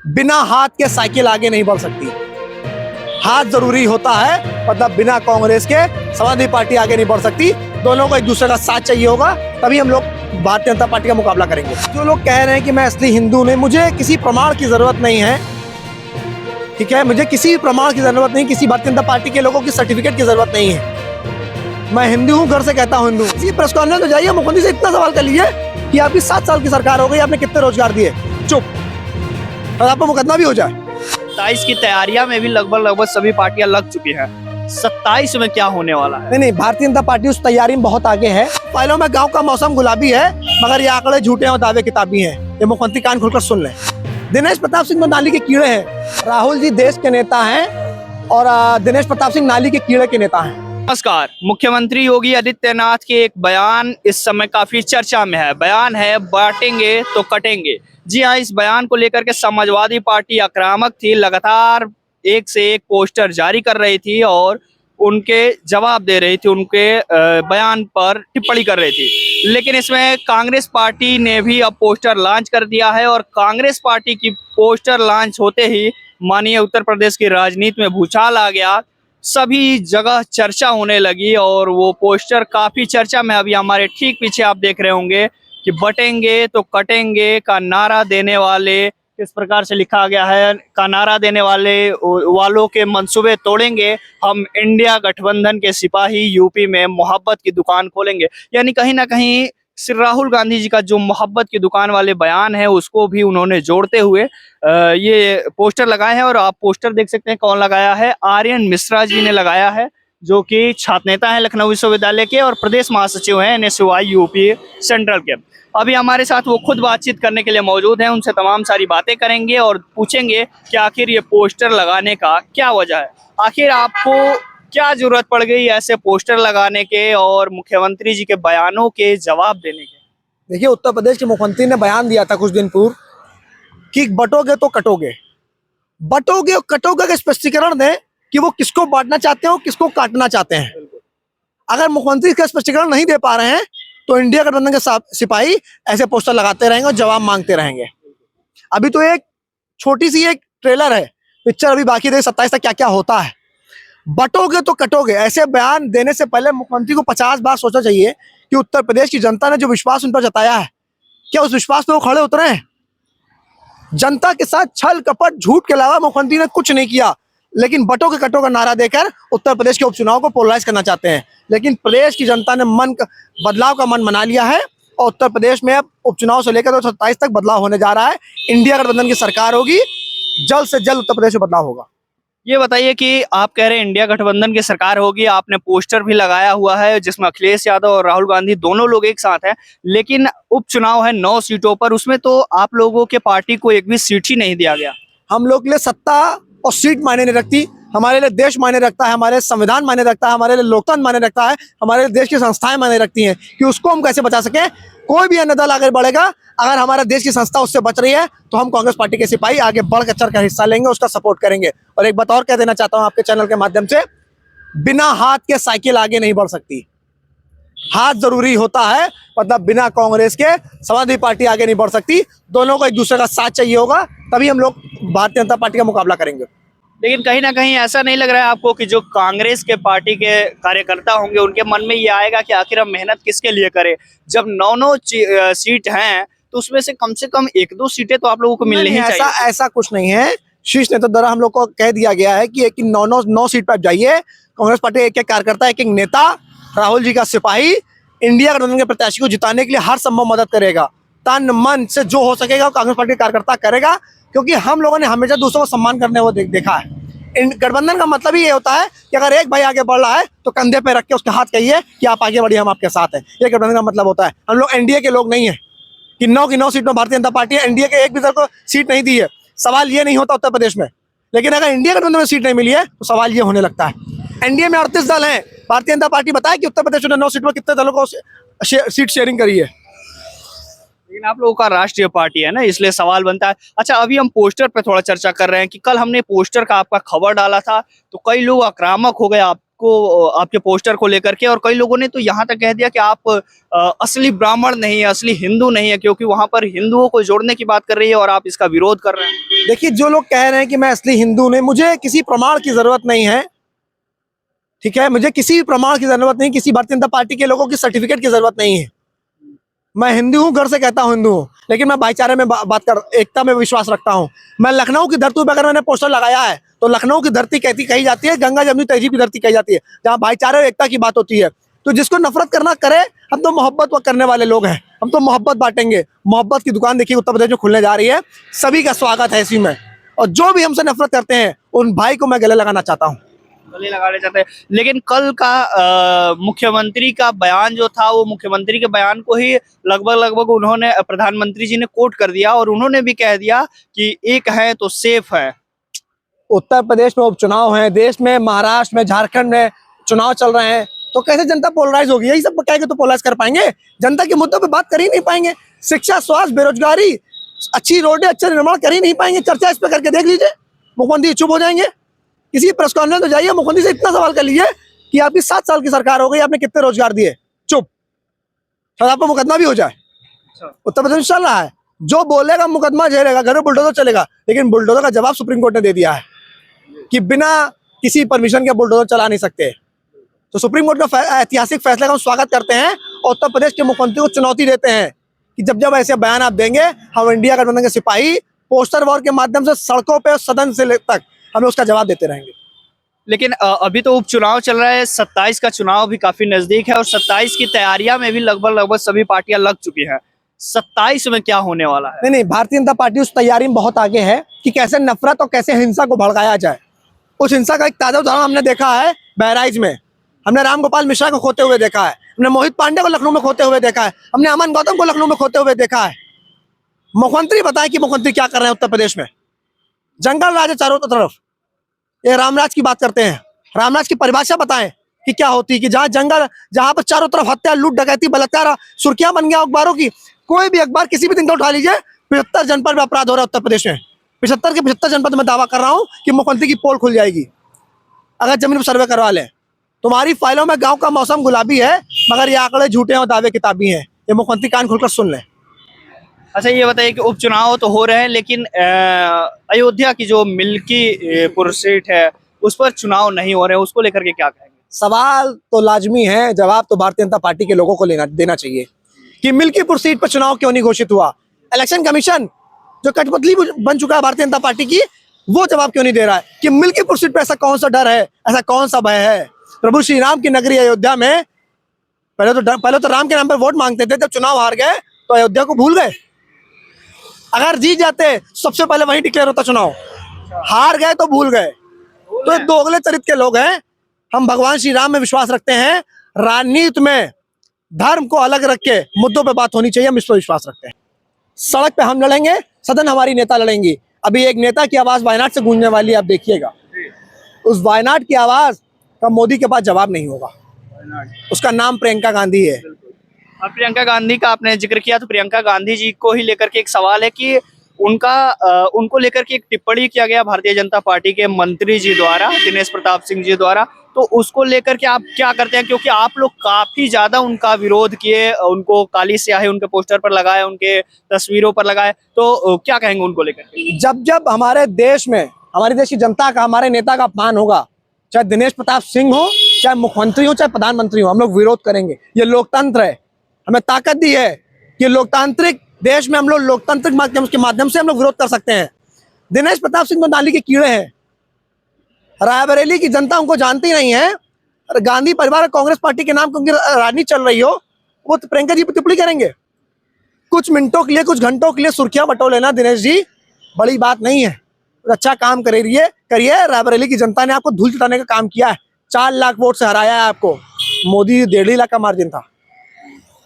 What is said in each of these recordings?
बिना हाथ के साइकिल आगे नहीं बढ़ सकती। हाथ जरूरी होता है, मतलब बिना कांग्रेस के समाजवादी पार्टी आगे नहीं बढ़ सकती। दोनों को एक दूसरे का साथ चाहिए होगा, तभी हम लोग भारतीय जनता पार्टी का मुकाबला करेंगे। जो लोग कह रहे हैं कि मैं असली हिंदू नहीं, मुझे किसी प्रमाण की जरूरत नहीं है, ठीक है। मुझे किसी प्रमाण की जरूरत नहीं, किसी भारतीय जनता पार्टी के लोगों की सर्टिफिकेट की जरूरत नहीं है। मैं हिंदू हूँ, घर से कहता हूँ हिंदू। इसी प्रेस कॉन्फ्रेंस में जाइए, मुख्यमंत्री से इतना सवाल कर लीजिए कि आपकी 7 साल की सरकार हो गई, आपने कितने रोजगार दिए, चुप, और आपको मुकदमा भी हो जाए। 27 की तैयारियां में भी लगभग सभी पार्टियां लग चुकी हैं। 27 में क्या होने वाला है? नहीं, भारतीय जनता पार्टी उस तैयारी में बहुत आगे है। फाइलों में गांव का मौसम गुलाबी है, मगर ये आंकड़े झूठे और दावे किताबी हैं। ये मुख्यमंत्री कान खोलकर सुन लें। दिनेश प्रताप सिंह नाली के कीड़े हैं। राहुल जी देश के नेता हैं और दिनेश प्रताप सिंह नाली के कीड़े के नेता हैं। नमस्कार। मुख्यमंत्री योगी आदित्यनाथ के एक बयान इस समय काफी चर्चा में है। बयान है बांटेंगे तो कटेंगे। जी हाँ, इस बयान को लेकर के समाजवादी पार्टी आक्रामक थी, लगातार एक से एक पोस्टर जारी कर रही थी और उनके जवाब दे रही थी, उनके बयान पर टिप्पणी कर रही थी। लेकिन इसमें कांग्रेस पार्टी ने भी अब पोस्टर लॉन्च कर दिया है और कांग्रेस पार्टी की पोस्टर लॉन्च होते ही माननीय उत्तर प्रदेश की राजनीति में भूचाल आ गया। सभी जगह चर्चा होने लगी और वो पोस्टर काफी चर्चा में। अभी हमारे ठीक पीछे आप देख रहे होंगे कि बटेंगे तो कटेंगे का नारा देने वाले, किस प्रकार से लिखा गया है, का नारा देने वालों के मंसूबे तोड़ेंगे हम, इंडिया गठबंधन के सिपाही यूपी में मोहब्बत की दुकान खोलेंगे। यानी कहीं ना कहीं श्री राहुल गांधी जी का जो मोहब्बत की दुकान वाले बयान है उसको भी उन्होंने जोड़ते हुए ये पोस्टर लगाए हैं। और आप पोस्टर देख सकते हैं कौन लगाया है, आर्यन मिश्रा जी ने लगाया है, जो कि छात्र नेता है लखनऊ विश्वविद्यालय के और प्रदेश महासचिव हैं NSUI यूपी सेंट्रल के। अभी हमारे साथ वो खुद बातचीत करने के लिए मौजूद हैं, उनसे तमाम सारी बातें करेंगे और पूछेंगे कि आखिर ये पोस्टर लगाने का क्या वजह है, आखिर आपको क्या जरूरत पड़ गई ऐसे पोस्टर लगाने के और मुख्यमंत्री जी के बयानों के जवाब देने के। देखिए, उत्तर प्रदेश के मुख्यमंत्री ने बयान दिया था कुछ दिन पूर्व कि बटोगे तो कटोगे। बटोगे और कटोगे का स्पष्टीकरण दें कि वो किसको बांटना चाहते हैं और किसको काटना चाहते हैं। अगर मुख्यमंत्री इसका स्पष्टीकरण नहीं दे पा रहे हैं तो इंडिया गठबंधन के सिपाही ऐसे पोस्टर लगाते रहेंगे और जवाब मांगते रहेंगे। अभी तो एक छोटी सी एक ट्रेलर है, पिक्चर अभी बाकी है, 27 तक क्या क्या होता है। बटोगे तो कटोगे, ऐसे बयान देने से पहले मुख्यमंत्री को 50 बार सोचना चाहिए कि उत्तर प्रदेश की जनता ने जो विश्वास उन पर जताया है, क्या उस विश्वास पे वो खड़े उतरे हैं। जनता के साथ छल कपट झूठ के अलावा मुख्यमंत्री ने कुछ नहीं किया, लेकिन बटो के कटो का नारा देकर उत्तर प्रदेश के उपचुनाव को पोलराइज करना चाहते हैं। लेकिन प्रदेश की जनता ने बदलाव का मन बना लिया है और उत्तर प्रदेश में अब उपचुनाव से लेकर 27 तक बदलाव होने जा रहा है। इंडिया गठबंधन की सरकार होगी, जल्द से जल्द उत्तर प्रदेश में बदलाव होगा। ये बताइए कि आप कह रहे हैं इंडिया गठबंधन की सरकार होगी, आपने पोस्टर भी लगाया हुआ है जिसमें अखिलेश यादव और राहुल गांधी दोनों लोग एक साथ हैं, लेकिन उपचुनाव है 9 सीटों पर, उसमें तो आप लोगों के पार्टी को एक भी सीट ही नहीं दिया गया। हम लोग के लिए सत्ता और सीट मायने नहीं रखती, हमारे लिए देश मायने रखता है, हमारे संविधान मायने रखता है, हमारे लिए लोकतंत्र मायने रखता है, हमारे देश की संस्थाएं मायने रखती हैं कि उसको हम कैसे बचा सकें। कोई भी अन्य दल आगे बढ़ेगा, अगर हमारे देश की संस्था उससे बच रही है तो हम कांग्रेस पार्टी के सिपाही आगे बढ़ चढ़ कर हिस्सा लेंगे, उसका सपोर्ट करेंगे। और एक बात और कह देना चाहता हूं आपके चैनल के माध्यम से, बिना हाथ के साइकिल आगे नहीं बढ़ सकती। हाथ जरूरी होता है, मतलब बिना कांग्रेस के समाजवादी पार्टी आगे नहीं बढ़ सकती। दोनों को एक दूसरे का साथ चाहिए होगा, तभी हम लोग भारतीय जनता पार्टी का मुकाबला करेंगे। लेकिन कहीं ना कहीं ऐसा नहीं लग रहा है आपको कि जो कांग्रेस के पार्टी के कार्यकर्ता होंगे उनके मन में ये आएगा कि आखिर हम मेहनत किसके लिए करें, जब 9 सीट हैं तो उसमें से कम 1-2 सीटें तो आप लोगों को मिलनी ही चाहिए। ऐसा कुछ नहीं है। शीर्ष नेता द्वारा हम लोग को कह दिया गया है कि 9 सीट पर जाइए। कांग्रेस पार्टी एक एक कार्यकर्ता, एक एक नेता, राहुल जी का सिपाही इंडिया गठबंधन के प्रत्याशी को जिताने के लिए हर संभव मदद करेगा। तन मन से जो हो सकेगा कांग्रेस पार्टी कार्यकर्ता करेगा, क्योंकि हम लोगों ने हमेशा दूसरों को सम्मान करने वो देखा है। गठबंधन का मतलब ही ये होता है कि अगर एक भाई आगे बढ़ रहा है तो कंधे पे रख के उसके हाथ कहिए कि आप आगे बढ़िए, हम आपके साथ हैं। ये गठबंधन का मतलब होता है। हम लोग एनडीए के लोग नहीं है कि 9 की 9 सीट में भारतीय जनता पार्टी है एनडीए के एक भी दल को सीट नहीं दी है। सवाल ये नहीं होता उत्तर प्रदेश में, लेकिन अगर इंडिया गठबंधन में सीट नहीं मिली है तो सवाल ये होने लगता है। एनडीए में 38 दल हैं, भारतीय जनता पार्टी बताए कि उत्तर प्रदेश में 9 सीट में कितने दलों को सीट शेयरिंग करी है। लेकिन आप लोगों का राष्ट्रीय पार्टी है ना, इसलिए सवाल बनता है। अच्छा, अभी हम पोस्टर पे थोड़ा चर्चा कर रहे हैं कि कल हमने पोस्टर का आपका खबर डाला था तो कई लोग आक्रामक हो गए, आपको आपके पोस्टर को लेकर के, और कई लोगों ने तो यहाँ तक कह दिया कि आप असली ब्राह्मण नहीं है, असली हिंदू नहीं है, क्योंकि वहां पर हिंदुओं को जोड़ने की बात कर रही है और आप इसका विरोध कर रहे हैं। देखिए, जो लोग कह रहे हैं कि मैं असली हिंदू नहीं, मुझे किसी प्रमाण की जरूरत नहीं है, ठीक है। मुझे किसी भी प्रमाण की जरूरत नहीं, किसी भारतीय जनता पार्टी के लोगों की सर्टिफिकेट की जरूरत नहीं है। मैं हिंदू हूँ, घर से कहता हूँ हिंदू हूँ, लेकिन मैं भाईचारे में बात कर, एकता में विश्वास रखता हूँ। मैं लखनऊ की धरती पर अगर मैंने पोस्टर लगाया है तो लखनऊ की धरती कही जाती है, गंगा जमुनी तहजीब की धरती कही जाती है, जहाँ भाईचारे और एकता की बात होती है। तो जिसको नफरत करना करे, हम तो मोहब्बत करने वाले लोग हैं, हम तो मोहब्बत बांटेंगे। मोहब्बत की दुकान देखिए उत्तर प्रदेश में खुलने जा रही है, सभी का स्वागत है इसी में। और जो भी हमसे नफरत करते हैं उन भाई को मैं गले लगाना चाहता हूँ, गले लगाने चाहते हैं। लेकिन कल का मुख्यमंत्री का बयान जो था, वो मुख्यमंत्री के बयान को ही लगभग उन्होंने, प्रधानमंत्री जी ने कोट कर दिया, और उन्होंने भी कह दिया कि एक है तो सेफ है। उत्तर प्रदेश में उपचुनाव है, देश में महाराष्ट्र में, झारखंड में चुनाव चल रहे हैं, तो कैसे जनता पोलराइज होगी? यही सब कह के तो पोलराइज कर पाएंगे? जनता के मुद्दों पे बात कर ही नहीं पाएंगे। शिक्षा, स्वास्थ्य, बेरोजगारी, अच्छी रोडें, अच्छे निर्माण कर ही नहीं पाएंगे। चर्चा इस पे करके देख लीजिए, मुख्यमंत्री चुप हो जाएंगे। किसी प्रेस कॉन्फ्रेंस में जाइए, मुख्यमंत्री से इतना सवाल कर लीजिए कि आपकी 7 साल की सरकार हो गई, आपने कितने रोजगार दिए? चुप। शायद आप पर मुकदमा भी हो जाए। उत्तर प्रदेश चल रहा है, जो बोलेगा मुकदमा झेलेगा, घर में बुलडोजर चलेगा। लेकिन बुलडोजर का जवाब सुप्रीम कोर्ट ने दे दिया है कि बिना किसी परमिशन के बुलडोजर चला नहीं सकते। तो सुप्रीम कोर्ट का ऐतिहासिक फैसले का हम स्वागत करते हैं और उत्तर प्रदेश के मुख्यमंत्री को चुनौती देते हैं कि जब जब ऐसे बयान आप देंगे, हम इंडिया गठबंधन के सिपाही पोस्टर वॉर के माध्यम से सड़कों पे, सदन से तक हमें उसका जवाब देते रहेंगे। लेकिन अभी तो उपचुनाव चल रहा है, 27 का चुनाव भी काफी नजदीक है, और 27 की तैयारियां में भी लगभग सभी पार्टियां लग चुकी हैं। 27 में क्या होने वाला है? नहीं, भारतीय जनता पार्टी उस तैयारी में बहुत आगे है कि कैसे नफरत और कैसे हिंसा को भड़काया जाए। उस हिंसा का एक ताजा उदाहरण हमने देखा है बहराइच में। हमने राम गोपाल मिश्रा को खोते हुए देखा है, हमने मोहित पांडे को लखनऊ में खोते हुए देखा है, हमने अमन गौतम को लखनऊ में खोते हुए देखा है। मुख्यमंत्री बताएं कि मुख्यमंत्री क्या कर रहे हैं उत्तर प्रदेश में? जंगल राज है चारों तरफ, ये रामराज की बात करते हैं। रामराज की परिभाषा बताएं कि क्या होती है, कि जहां जंगल, जहां पर चारों तरफ हत्या, लूट, डकैती, बलात्कार, सुर्खियां बन गया अखबारों की। कोई भी अखबार किसी भी दिन का उठा लीजिए, 75 जनपद में अपराध हो रहा है उत्तर प्रदेश में। 75 के 75 जनपद में दावा कर रहा हूं कि मुख्यमंत्री की पोल खुल जाएगी अगर जमीन पर सर्वे करवा लें। तुम्हारी फाइलों में गांव का मौसम गुलाबी है, मगर ये आंकड़े झूठे और दावे किताबी हैं। ये मुख्यमंत्री कान खोलकर सुन लें। अच्छा, ये बताइए कि उपचुनाव तो हो रहे हैं, लेकिन अयोध्या की जो मिल्कीपुर सीट है उस पर चुनाव नहीं हो रहे हैं, उसको लेकर के क्या कहेंगे? सवाल तो लाजमी है, जवाब तो भारतीय जनता पार्टी के लोगों को देना चाहिए कि मिल्कीपुर सीट पर चुनाव क्यों नहीं घोषित हुआ। इलेक्शन कमीशन जो कठपुतली बन चुका है भारतीय जनता पार्टी की, वो जवाब क्यों नहीं दे रहा है कि मिल्कीपुर सीट पर ऐसा कौन सा डर है, ऐसा कौन सा भय है? प्रभु श्री राम की नगरी अयोध्या में पहले तो राम के नाम पर वोट मांगते थे, जब चुनाव हार गए तो अयोध्या को भूल गए। अगर जीत जाते सबसे पहले वहीं डिक्लेयर होता चुनाव, हार गए तो भूल गए। तो दोगले चरित्र के लोग हैं। हम भगवान श्री राम में विश्वास रखते हैं, राजनीति में धर्म को अलग रख के मुद्दों पे बात होनी चाहिए, हम इस पर विश्वास रखते हैं। सड़क पे हम लड़ेंगे, सदन हमारी नेता लड़ेंगी। अभी एक नेता की आवाज वायनाड से गूंजने वाली है, आप देखिएगा। उस वायनाड की आवाज का मोदी के पास जवाब नहीं होगा। उसका नाम प्रियंका गांधी है। प्रियंका गांधी का आपने जिक्र किया, तो प्रियंका गांधी जी को ही लेकर के एक सवाल है कि उनको लेकर के एक टिप्पणी किया गया भारतीय जनता पार्टी के मंत्री जी द्वारा, दिनेश प्रताप सिंह जी द्वारा। तो उसको लेकर के आप क्या करते हैं? क्योंकि आप लोग काफी ज्यादा उनका विरोध किए, उनको काली स्याही उनके पोस्टर पर लगाए, उनके तस्वीरों पर लगाए, तो क्या कहेंगे उनको लेकर के? जब जब हमारे देश में, हमारे देश की जनता का, हमारे नेता का अपमान होगा, चाहे दिनेश प्रताप सिंह हो, चाहे मुख्यमंत्री हो, चाहे प्रधानमंत्री हो, हम लोग विरोध करेंगे। ये लोकतंत्र है, हमें ताकत दी है कि लोकतांत्रिक देश में हम लोग लोकतांत्रिक माध्यम से हम लोग विरोध कर सकते हैं। दिनेश प्रताप सिंह तो नाली के कीड़े हैं। रायबरेली की जनता उनको जानती नहीं है। गांधी परिवार, कांग्रेस पार्टी के नाम पर उनकी राजनीति चल रही हो, वो तो प्रियंका जी पर टिप्पणी करेंगे। कुछ मिनटों के लिए, कुछ घंटों के लिए सुर्खियां बटो लेना दिनेश जी बड़ी बात नहीं है। अच्छा काम करिए। रायबरेली की जनता ने आपको धूल चटाने का काम किया है। 4 लाख वोट से हराया है आपको। मोदी 1.5 लाख का मार्जिन था,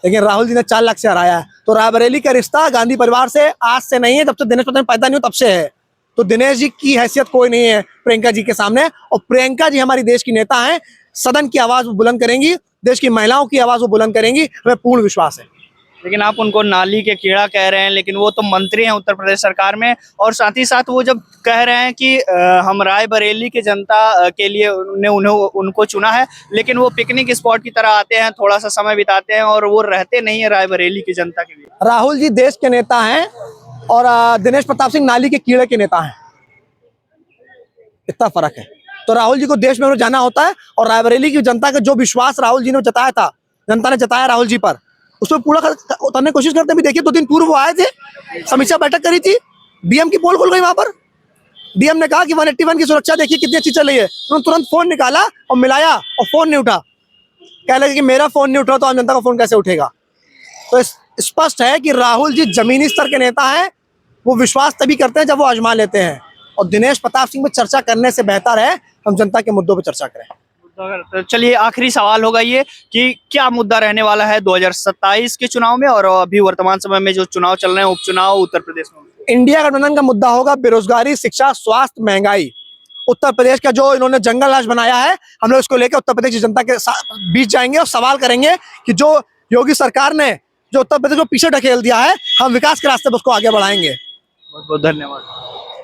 लेकिन राहुल जी ने 4 लाख से हराया है। तो रायबरेली का रिश्ता गांधी परिवार से आज से नहीं है, जब से दिनेश प्रताप पैदा नहीं हो तब से है। तो दिनेश जी की हैसियत कोई नहीं है प्रियंका जी के सामने। और प्रियंका जी हमारी देश की नेता हैं, सदन की आवाज वो बुलंद करेंगी, देश की महिलाओं की आवाज वो बुलंद करेंगी, हमें पूर्ण विश्वास है। लेकिन आप उनको नाली के कीड़ा कह रहे हैं, लेकिन वो तो मंत्री हैं उत्तर प्रदेश सरकार में। और साथ ही साथ वो जब कह रहे हैं कि हम रायबरेली की जनता के लिए उनको चुना है, लेकिन वो पिकनिक स्पॉट की तरह आते हैं, थोड़ा सा समय बिताते हैं और वो रहते नहीं है रायबरेली की जनता के लिए। राहुल जी देश के नेता हैं और दिनेश प्रताप सिंह नाली के कीड़े के नेता हैं, इतना फर्क है। तो राहुल जी को देश में जाना होता है और रायबरेली की जनता का जो विश्वास राहुल जी ने जताया था, जनता ने जताया राहुल जी पर, उसमें पूरा उतरने की कोशिश करते हैं। भी देखिए 2 दिन पूर्व वो आए थे, समीक्षा बैठक करी थी, डीएम की पोल खुल गई वहां पर। डीएम ने कहा कि 181 की सुरक्षा देखिए कितनी अच्छी चल रही है। उन्होंने तुरंत फोन निकाला और मिलाया और फोन नहीं उठा। कह लगे कि मेरा फोन नहीं उठ रहा तो आम जनता का फोन कैसे उठेगा। तो स्पष्ट है कि राहुल जी जमीनी स्तर के नेता हैं, वो विश्वास तभी करते हैं जब वो आजमा लेते हैं। और दिनेश प्रताप सिंह में चर्चा करने से बेहतर है हम जनता के मुद्दों पर चर्चा करें। तो चलिए आखिरी सवाल होगा ये कि क्या मुद्दा रहने वाला है 2027 के चुनाव में और अभी वर्तमान समय में जो चुनाव चल रहे हैं, उपचुनाव उत्तर प्रदेश में? इंडिया गठबंधन का मुद्दा होगा बेरोजगारी, शिक्षा, स्वास्थ्य, महंगाई। उत्तर प्रदेश का जो इन्होंने जंगल राज बनाया है, हम लोग इसको लेकर उत्तर प्रदेश की जनता के बीच जाएंगे और सवाल करेंगे कि जो योगी सरकार ने जो उत्तर प्रदेश को पीछे ढकेल दिया है, हम विकास के रास्ते पर उसको आगे बढ़ाएंगे। बहुत बहुत धन्यवाद।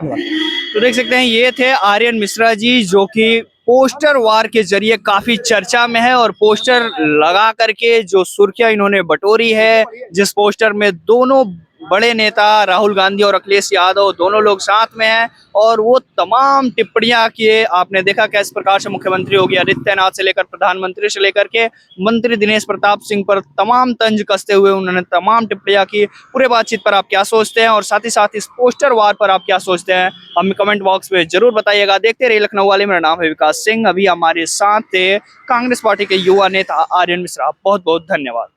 तो देख सकते हैं ये थे आर्यन मिश्रा जी, जो कि पोस्टर वार के जरिए काफी चर्चा में है और पोस्टर लगा करके जो सुर्खियां इन्होंने बटोरी है, जिस पोस्टर में दोनों बड़े नेता राहुल गांधी और अखिलेश यादव दोनों लोग साथ में हैं और वो तमाम टिप्पणियां किए। आपने देखा किस प्रकार से मुख्यमंत्री योगी आदित्यनाथ से लेकर प्रधानमंत्री से लेकर के मंत्री दिनेश प्रताप सिंह पर तमाम तंज कसते हुए उन्होंने तमाम टिप्पणियां की। पूरे बातचीत पर आप क्या सोचते हैं और साथ ही साथ इस पोस्टर वार पर आप क्या सोचते हैं, हमें कमेंट बॉक्स में जरूर बताइएगा। देखते रहिए लखनऊ वाले, मेरा नाम है विकास सिंह। अभी हमारे साथ थे कांग्रेस पार्टी के युवा नेता आर्यन मिश्रा। बहुत बहुत धन्यवाद।